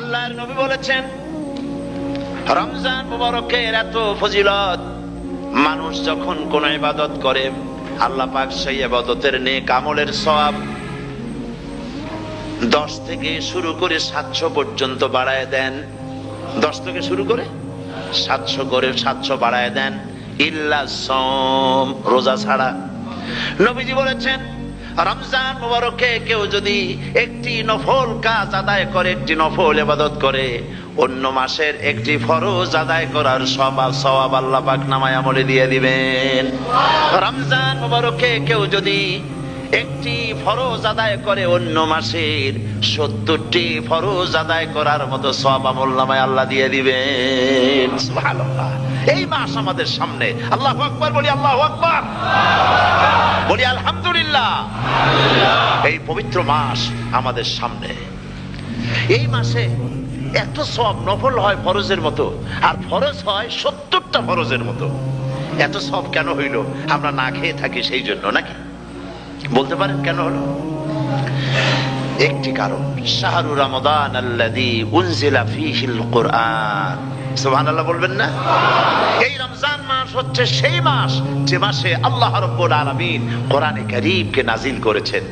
আল্লাহর নবী বলেছেন রমজান মুবারকের এত ফজিলত, মানুষ যখন কোন ইবাদত করে আল্লাহ পাক সেই ইবাদতের নেক আমলের সওয়াব 10 থেকে শুরু করে 700 পর্যন্ত বাড়ায় দেন। 10 থেকে শুরু করে 700 বাড়ায় দেন, ইল্লা সাওম, রোজা ছাড়া। নবীজি বলেছেন রমজান মুবারকে কেউ যদি একটি নফল কাজ আদায় করে, একটি নফল ইবাদত করে, অন্য মাসের একটি ফরজ আদায় করার সওয়াব আল্লাহ পাক নামায় আমলে দিয়ে দিবেন। রমজান মুবারকে কেউ যদি একটি ফরজ আদায় করে, অন্য মাসের 70টি ফরজ আদায় করার মতো সওয়াব আমল নামায় আল্লাহ দিয়ে দিবেন। সুবহানাল্লাহ। এই মাস আমাদের সামনে, আল্লাহু আকবার বলি, আল্লাহু আকবার বলি, আলহামদুলিল্লাহ। এই পবিত্র মাস আমাদের সামনে, এই মাসে এত সওয়াব, নফল হয় ফরজের মতো আর ফরজ হয় 70টা ফরজের মতো। এত সওয়াব কেন হইল? আমরা না খেয়ে থাকি সেই জন্য নাকি? বলতে পারেন কেন হলো? একটি কারণ, শাহরু রমাদান আল্লাযী উনজিলা ফীহিল কুরআন। সুবহানাল্লাহ বলবেন না? এই রমজান মাস হচ্ছে সেই মাস যে মাসে আল্লাহ রাব্বুল আলামিন কোরআনে কারীমকে নাজিল করেছেন।